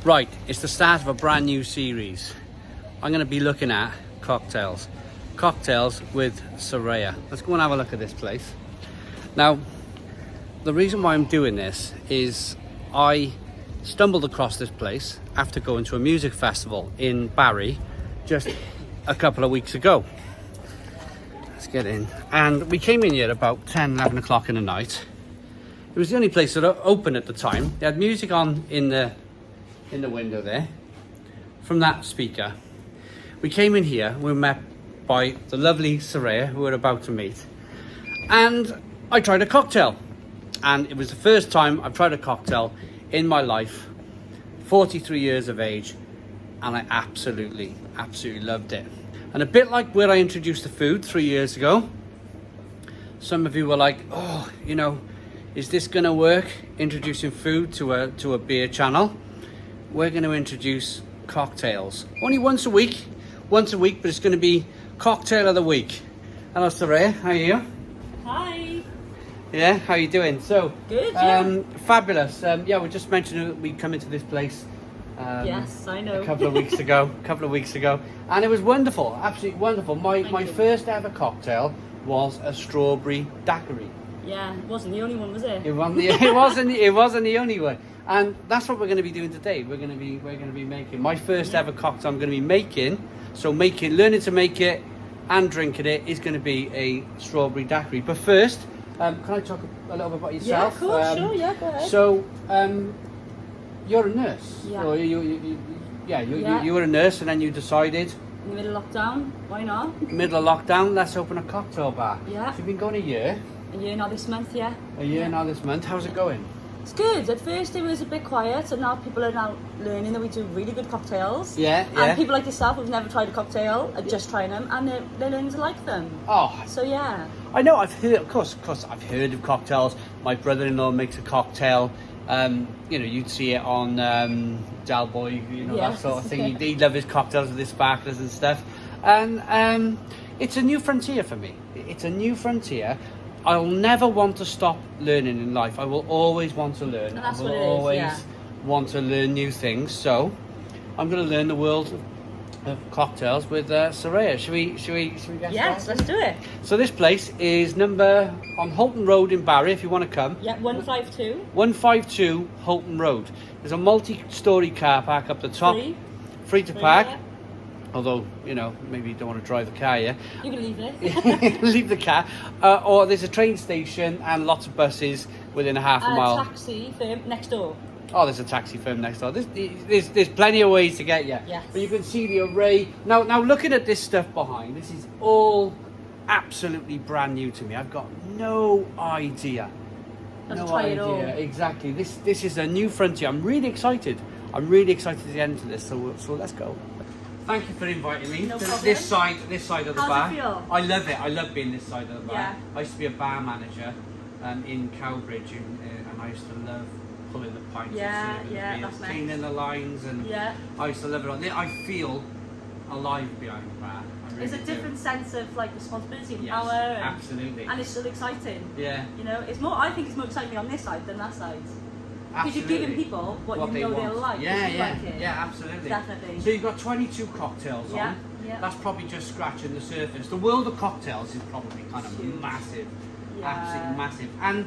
Right, it's the start of a brand new series. I'm going to be looking at cocktails. Cocktails with Soraya. Let's go and have a look at this place. Now, the reason why I'm doing this is I stumbled across this place after going to a music festival in Barry just a couple of weeks ago. Let's get in. And we came in here about 10, 11 o'clock in the night. It was the only place that was open at the time. They had music on in the window there from that speaker. We came in here, we were met by the lovely Soraya, who we're about to meet, and I tried a cocktail, and it was the first time I've tried a cocktail in my life, 43 years of age, and I absolutely loved it. And a bit like where I introduced the food 3 years ago, some of you were like, oh, you know, is this gonna work, introducing food to a beer channel? We're going to introduce cocktails. Only once a week, but it's going to be cocktail of the week. Hello, Soraya. How are you? Hi. Yeah, how are you doing? So, good. Yeah. Fabulous. Yeah, we just mentioned that we'd come into this place. Yes, I know. A couple of weeks ago, and it was wonderful. Absolutely wonderful. My first ever cocktail was a strawberry daiquiri. Yeah, it wasn't the only one, was it? It wasn't the only one. And that's what we're going to be doing today. We're going to be making my first ever cocktail. I'm going to be making. So learning to make it and drinking it is going to be a strawberry daiquiri. But first, can I talk a little bit about yourself? Yeah, of course, sure. Yeah, go ahead. So, you're a nurse. Yeah. So you were a nurse, and then you decided. In the middle of lockdown, why not? Middle of lockdown, let's open a cocktail bar. Yeah. So you've been going a year. A year now this month, yeah. A year now this month. How's it going? It's good. At first it was a bit quiet, and now people are now learning that we do really good cocktails. Yeah. And people like yourself who've never tried a cocktail are just trying them, and they're learning to like them. Oh. So yeah. I know. I've heard. Of course. I've heard of cocktails. My brother-in-law makes a cocktail. You know, you'd see it on Del Boy. You know, that sort of thing. He'd love his cocktails with his sparklers and stuff. And it's a new frontier for me. It's a new frontier. I'll never want to stop learning in life. I will always want to learn. And that's I will what it is, always want to learn new things. So I'm going to learn the world of cocktails with Soraya. Should we get Yes, started? let's do it. So this place is on Holton Road in Barry, if you want to come. Yeah, 152. 152 Holton Road. There's a multi-storey car park up the top. Free to park. Yeah. Although, you know, maybe you don't want to drive the car, yeah? You can leave it. Leave the car. Or there's a train station and lots of buses within a half a mile. A taxi firm next door. Oh, there's a taxi firm next door. There's plenty of ways to get you. Yes. But you can see the array. Now looking at this stuff behind, this is all absolutely brand new to me. I've got no idea. Let's try it all. Exactly. This is a new frontier. I'm really excited. To get into this. So let's go. Thank you for inviting me No to problem. this side of the bar. How's it feel? I love it. I love being this side of the bar. Yeah. I used to be a bar manager in Cowbridge, and I used to love pulling the pints Yeah, and serving yeah, the beers, that's nice. cleaning the lines, and I used to love it. I feel alive behind the bar. I really It's a different do. sense of like responsibility and Yes, power, absolutely. and it's still exciting. Yeah. You know, it's more. I think it's more exciting on this side than that side. Because you're Absolutely. giving people what you they know want. they'll like. Yeah, if you yeah, like it. yeah, absolutely. Definitely. So you've got 22 cocktails Yeah, on. yeah. That's probably just scratching the surface. The world of cocktails is probably kind of Huge. massive, Yeah. absolutely massive. And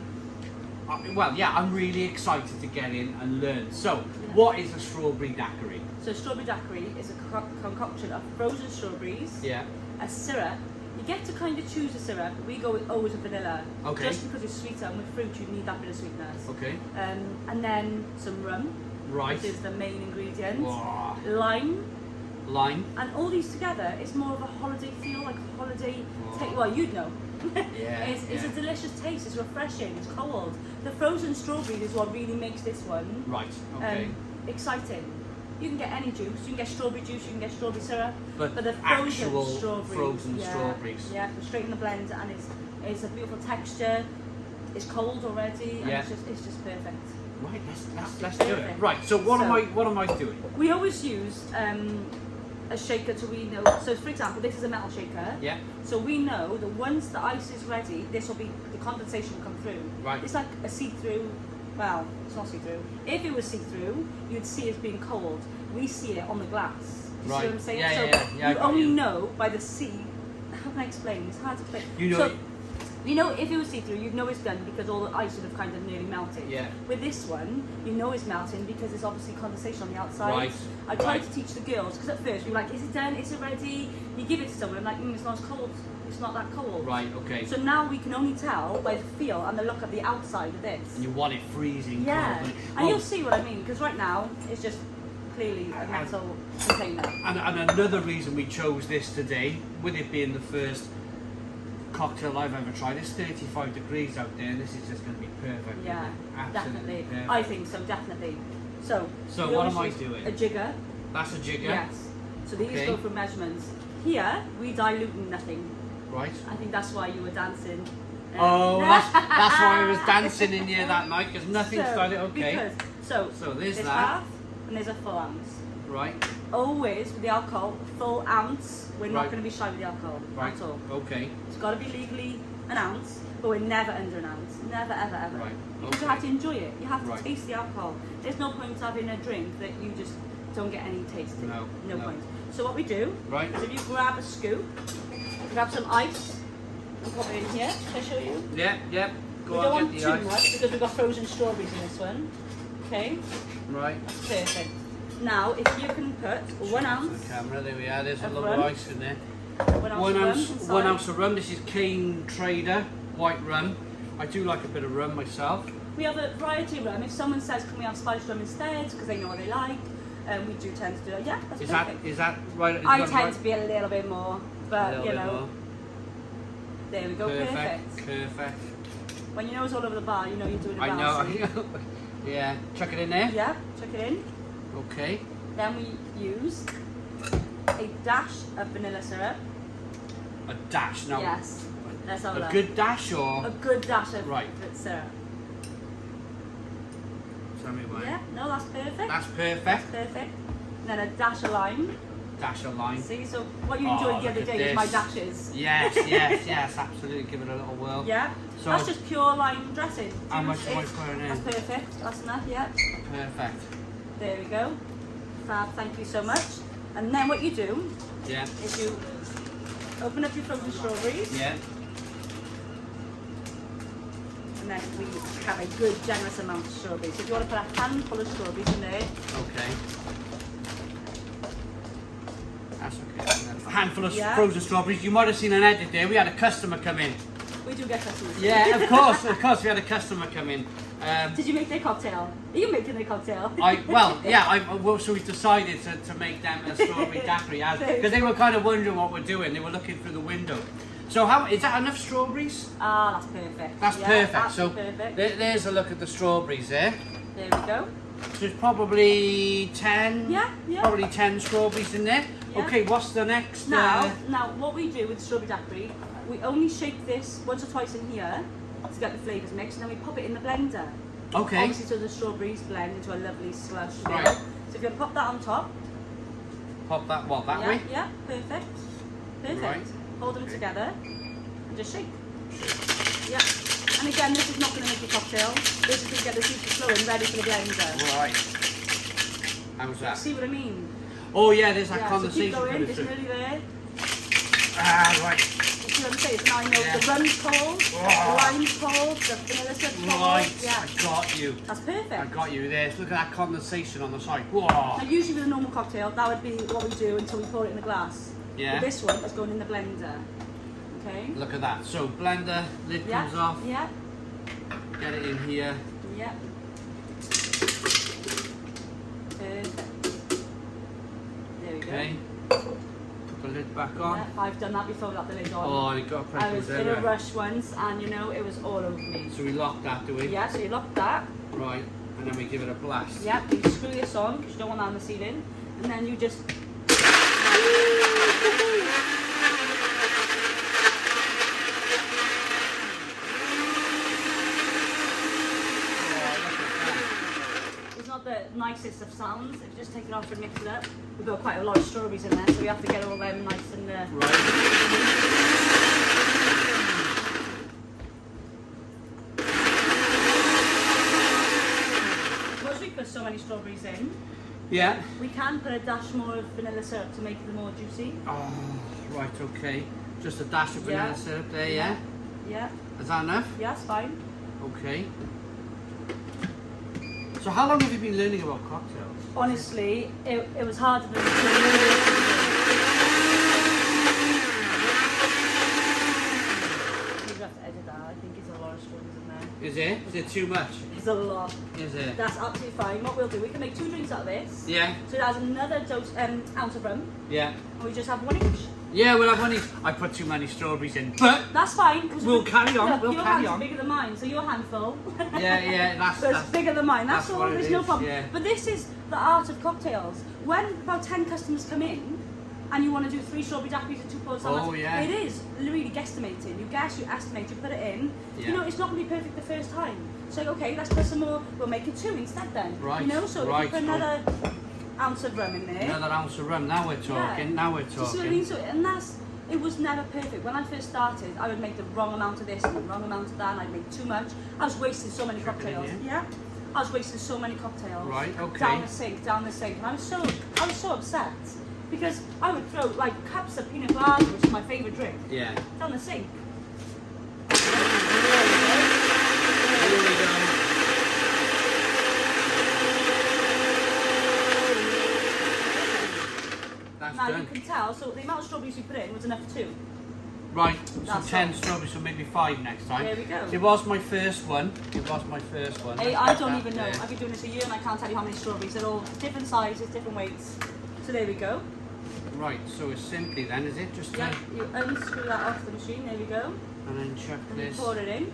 I'm really excited to get in and learn. So, what is a strawberry daiquiri? So strawberry daiquiri is a concoction of frozen strawberries, Yeah. a syrup. You get to kind of choose a syrup. We go with always with vanilla. Okay. Just because it's sweeter, and with fruit you need that bit of sweetness. Okay. And then some rum. Right. Which is the main ingredient. Wow. Lime. Lime. And all these together, it's more of a holiday feel, like a holiday taste. Well, you'd know. Yeah, It's a delicious taste. It's refreshing. It's cold. The frozen strawberries is what really makes this one Right. Okay. exciting. You can get any juice. You can get strawberry juice. You can get strawberry syrup. But the actual frozen strawberries. frozen strawberries. Yeah, straight in the blend, and it's a beautiful texture. It's cold already, and Yeah. it's just perfect. Right. Let's do it. Right. So what am I doing? We always use a shaker to we know. So for example, this is a metal shaker. Yeah. So we know that once the ice is ready, this will be the condensation will come through. Right. It's like a see-through Well, it's not see-through. If it was see-through, you'd see it being cold. We see it on the glass. You see what I'm saying? Yeah, you only know by the see. How can I explain? It's hard to explain. You know. So, you know, if it was see-through, you'd know it's done because all the ice would have kind of nearly melted. Yeah. With this one, you know it's melting because there's obviously condensation on the outside. Right. I tried to teach the girls because at first we were like, is it done? Is it ready? You give it to someone, like, it's not as cold. It's not that cold. Right, okay. So now we can only tell by the feel and the look of the outside of this. And you want it freezing Yeah. cold. And you'll see what I mean because right now it's just clearly a metal container. And another reason we chose this today, with it being the first cocktail I've ever tried, it's 35 degrees out there and this is just going to be perfect. Yeah, Absolutely definitely. perfect. I think so, definitely. So we what am I always use doing? A jigger. That's a jigger? Yes. So these Okay. go for measurements. Here, we dilute nothing. Right. I think that's why you were dancing. Oh, that's why I was dancing in here that night, because nothing started. Okay. So there's that. half and there's a full ounce. Right. Always with the alcohol, full ounce. We're not Right. going to be shy with the alcohol Right. at all. Okay. It's got to be legally an ounce, but we're never under an ounce. Never, ever, ever. Right. Because you Okay. have to enjoy it. You have to Right. taste the alcohol. There's no point having a drink that you just don't get any taste in. No. point. So what we do Right. is if you grab a scoop, grab some ice, and pop it in here. Shall I show you? Yeah. We Go don't on, want get too the ice. much because we've got frozen strawberries in this one. Okay, Right. that's perfect. Now, if you can put 1 To ounce, the camera, there we are. There's a of lot rum. of ice in there. 1 ounce, of rum inside. 1 ounce of rum. This is Cane Trader white rum. I do like a bit of rum myself. We have a variety of rum. If someone says, can we have spiced rum instead, because they know what they like, we do tend to do that. Yeah, that's perfect. Is that right? Is I that tend right? to be a little bit more, but A little you bit know, more. there we go, perfect. Perfect. When you know it's all over the bar, you know you're doing it I well. know. see? Yeah. Chuck it in there. Yeah, chuck it in. Okay. Then we use a dash of vanilla syrup. A dash. Now. Yes, let's have a A look. good dash or? A good dash of Right. syrup. Tell me why. Yeah, no, that's perfect. That's perfect. That's perfect. And then a dash of lime. Dash of lime. See, so what you Oh, enjoyed the other look at day is my this. dashes. Yes, absolutely. Give it a little whirl. Yeah, So- that's just pure lime dressing. How much Juice, am I it's- putting in? That's perfect. That's enough. Yeah. Perfect. There we go. Fab. Thank you so much. And then what you do Yeah. is you open up your frozen strawberries, Yeah. and then we have a good generous amount of strawberries. So if you want to put a handful of strawberries in there, Okay. That's okay. A handful of Yeah. frozen strawberries. You might have seen an edit there. We had a customer come in. we do get customers. Yeah, of course. We had a customer come in. Did you make their cocktail? Are you making their cocktail? So we decided to make them a strawberry daiquiri because they were kind of wondering what we're doing. They were looking through the window. So how is that enough strawberries? Ah, that's perfect. That's Yeah, perfect. That's So perfect. there's a look at the strawberries there. There we go. So there's probably 10. Yeah. Probably 10 strawberries in there. Yeah. Okay, what's the next? Now, what we do with strawberry daiquiri, we only shake this once or twice in here to get the flavours mixed, and then we pop it in the blender. Okay. Obviously, so the strawberries blend into a lovely slush. Right. So if you pop that on top. Pop that that Yeah, way. yeah, perfect. Perfect. Right. Hold them together and just shake. Yeah. And again, this is not going to make a cocktail. This is going to get the juices flowing, ready for the blender. Right. How's that? See what I mean? Oh yeah, there's that Yeah, so condensation keep going, coming it's through. nearly there. Right. You see what I'm saying? So now I know Yeah. the rum's cold, the lime's cold, the vanilla syrup's cold. Right. Yeah. I got you. That's perfect. I got you there. Look at that condensation on the side. Whoa. Now usually with a normal cocktail, that would be what we do until we pour it in the glass. Yeah. But this one is going in the blender. Okay? Look at that. So blender lid Yeah. comes off. Yeah. Get it in here. Yeah. Perfect. There we Okay. go. Put the lid back on. Yeah, I've done that before without the lid on. Oh, you got to press I was those in a everywhere. rush once and you know, it was all over me. So we lock that, do we? Yeah, so you lock that. Right. And then we give it a blast. Yeah, you screw this on because you don't want that on the ceiling. And then you just... It's not the nicest of sounds. If you just take it off and mix it up. We've got quite a lot of strawberries in there, so we have to get all them nice and... Right. many strawberries in, Yeah. we can put a dash more of vanilla syrup to make them more juicy. Oh, right, okay. Just a dash of vanilla syrup there, yeah? Yeah. Is that enough? Yeah, it's fine. Okay. So how long have you been learning about cocktails? Honestly, it was harder than you have to edit that. I think it's a lot of strawberries in there. Is it? Is it too much? It's a lot. Is it? That's absolutely fine. What we'll do, we can make 2 drinks out of this. Yeah. So it has another ounce of rum. Yeah. And we just have 1 each. Yeah, we'll have one each. I put too many strawberries in, but That's fine. 'Cause we'll carry on. Look, We'll your carry hand's on. bigger than mine, so your handful. Yeah, So it's bigger than mine. That's that's all. what it There's no is, problem. yeah. But this is the art of cocktails. When about 10 customers come in, and you want to do 3 strawberry daiquiris and 2 pours Oh, yeah. it is really guesstimating. You guess, you estimate, you put it in. Yeah. You know, it's not going to be perfect the first time. So okay, let's put some more. We'll make it 2 instead then. Right, You know, so if right, you put another ounce of rum in there. Another ounce of rum. Now we're talking. Now we're Do you see what I talking. mean? So, and it was never perfect. When I first started, I would make the wrong amount of this and the wrong amount of that, and I'd make too much. I was wasting so many Tripping in, cocktails. yeah? I was wasting so many cocktails. Right, okay. Down the sink, and I was so upset because I would throw like cups of pina colada, which is my favourite drink, Yeah. down the sink. Here we go. That's Now done. you can tell. So the amount of strawberries we put in was enough for 2. Right, so That's 10 all. strawberries, so maybe 5 next time. There we go. It was my first one. Hey, I don't even know. I've been doing this a year and I can't tell you how many strawberries. They're all different sizes, different weights. So there we go. Right, so it's simply then, is it? Just Yeah, you unscrew that off the machine. There we go. and then chuck And you this. pour it in.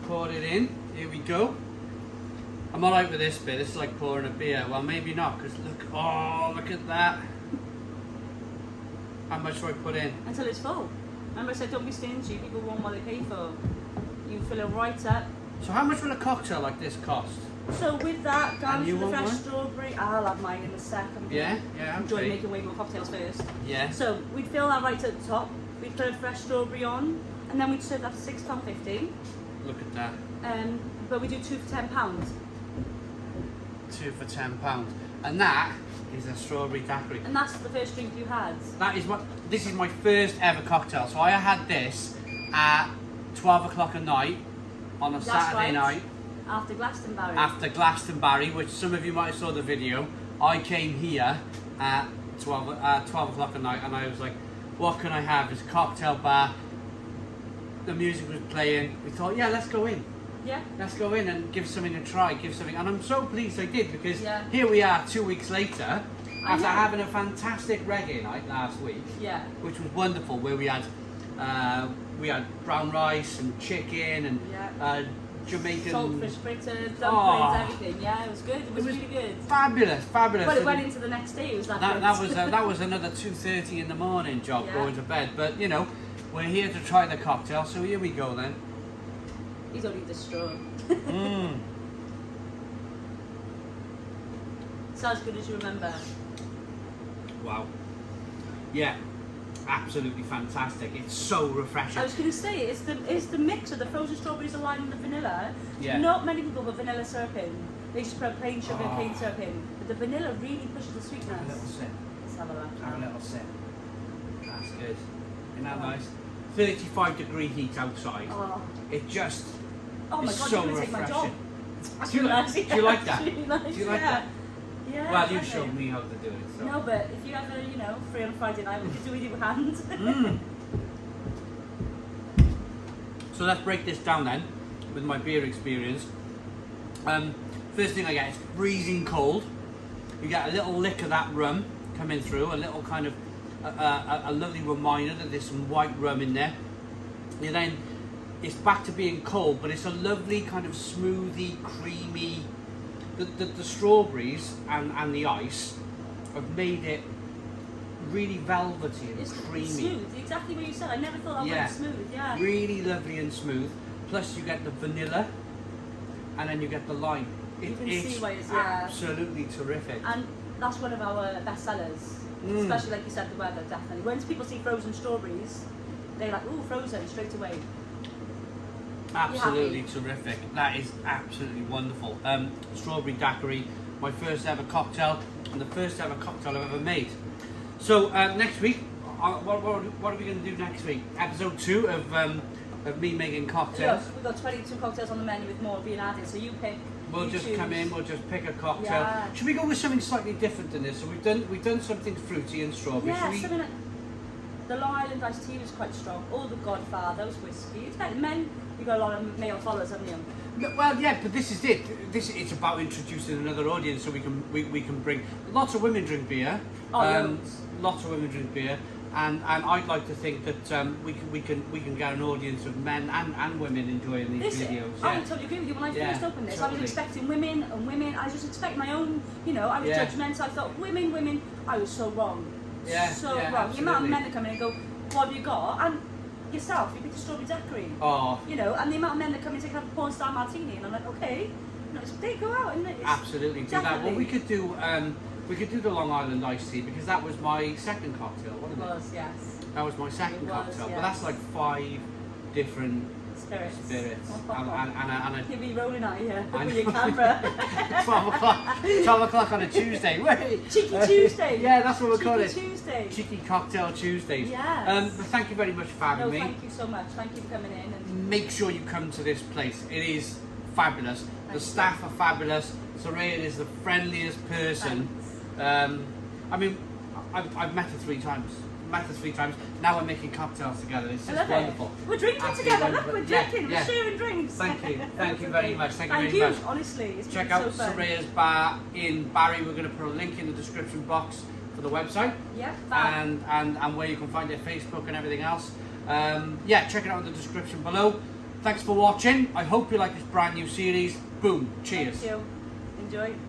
Pour it in. Here we go. I'm alright with this bit. This is like pouring a beer. Well, maybe not, because look at that. How much do I put in? Until it's full. Remember I said don't be stingy, people want what they pay for. You fill it right up. So how much will a cocktail like this cost? So with that, garnish you with the want fresh one? strawberry. I'll have mine in a sec. Yeah, Enjoy okay. making way more cocktails first. Yeah. So we'd fill that right at the top. We'd put a fresh strawberry on, and then we'd serve that for £6.50. Look at that. But we do 2 for £10. 2 for £10. And that is a strawberry daiquiri. And that's the first drink you had. This is my first ever cocktail. So I had this at 12 o'clock at night on a That's Saturday right. night After Glastonbury. after Glastonbury, which some of you might have saw the video. I came here at 12 o'clock at night and I was like, what can I have? It's a cocktail bar. The music was playing. We thought, yeah, let's go in. Yeah. Let's go in and give something a try, and I'm so pleased I did, because Yeah. here we are 2 weeks later, I after know. having a fantastic reggae night last week, Yeah. which was wonderful, where we had brown rice and chicken and Yeah. Jamaican. Saltfish fritters, dumplings, Oh. everything. Yeah, it was good. It was really good. Fabulous. But it And went into the next day. It was that that was another 2:30 in the morning job, Yeah. going to bed. But you know, we're here to try the cocktail, so here we go then. You don't need the straw. Mm. It's as good as you remember. Wow. Yeah, absolutely fantastic. It's so refreshing. I was going to say, it's the mix of the frozen strawberries aligned with the vanilla. Yeah. Not many people put vanilla syrup in. They just put plain sugar and Oh. plain syrup in. But the vanilla really pushes the Have a little sweetness. sip. Let's have a look. Have a little sip. That's good. Isn't that nice? 35-degree heat outside. Oh, It just oh my is god, so you're going to take my job. refreshing. That's Do you really like- nice. do you like that? That's really nice. Do you like yeah. that? Yeah. Well, you okay. showed me how to do it. So. No, but if you ever, free on Friday night, we could do with your hand. Mm. So let's break this down then with my beer experience. First thing I get is freezing cold. You get a little lick of that rum coming through, a little kind of a lovely reminder that there's some white rum in there. And then it's back to being cold, but it's a lovely kind of smoothie, creamy. The strawberries and the ice have made it really velvety and It's creamy. smooth, exactly what you said. I never thought that Yeah. went smooth, yeah. Really lovely and smooth. Plus you get the vanilla and then you get the lime. You can It's see why it's, yeah. absolutely terrific. And that's one of our best sellers. Mm. Especially like you said, the weather, definitely. When people see frozen strawberries, they're like, ooh, frozen, straight away. Absolutely terrific. That is absolutely wonderful. Strawberry daiquiri, my first ever cocktail and the first ever cocktail I've ever made. So next week, what are we going to do next week? Episode 2 of me making cocktails. Look, we've got 22 cocktails on the menu with more being added, so you pick. We'll you just choose. come in, we'll just pick a cocktail. Yeah. Should we go with something slightly different than this? So we've done something fruity and strawberry. Yeah, Should we? something like the Long Island iced tea was quite strong. Or the Godfather was whiskey. It's better. Men, you've got a lot of male followers, haven't you? No, well, yeah, but this is it. It's about introducing another audience, so we can bring lots of women drink beer. Oh, loads. Lots of women drink beer, and I'd like to think that we can get an audience of men and women enjoying these videos. I totally agree with you. When I first opened this, I was expecting women and women. I was just expecting my own. You know, I was judgmental. I thought women. I was so wrong. Yeah, so wrong. absolutely. The amount of men that come in and go, "What have you got?" And yourself, you picked a strawberry daiquiri. Oh. You know, and the amount of men that come in to have a porn star martini, and I'm like, okay, they go out, and it's absolutely. Do that. Well, we could do the Long Island iced tea because that was my second cocktail, wasn't it? It was, yes. That was my second cocktail, but that's like 5 different spirits. And You'll be rolling out here I with your know. camera. 12 o'clock on a Tuesday. Wait. Cheeky Tuesday. Yeah, that's what we're calling it. Cheeky Tuesday. Cheeky Cocktail Tuesdays. Yes. But thank you very much for having me. Thank you so much. Thank you for coming in. And Make sure you come to this place. It is fabulous. The staff are fabulous. Soraya is the friendliest person. I mean, I've met her 3 times. Now we're making cocktails together. It's just wonderful. We're drinking Absolutely together. wonderful. Look, we're drinking. Yeah. We're sharing drinks. Thank you. Thank you very much. Thank you very much. Honestly, it's Check been out so fun. Soraya's bar in Barry. We're going to put a link in the description box for the website. Yeah. And where you can find their Facebook and everything else. Yeah, check it out in the description below. Thanks for watching. I hope you like this brand new series. Boom. Cheers. Thank you. Enjoy.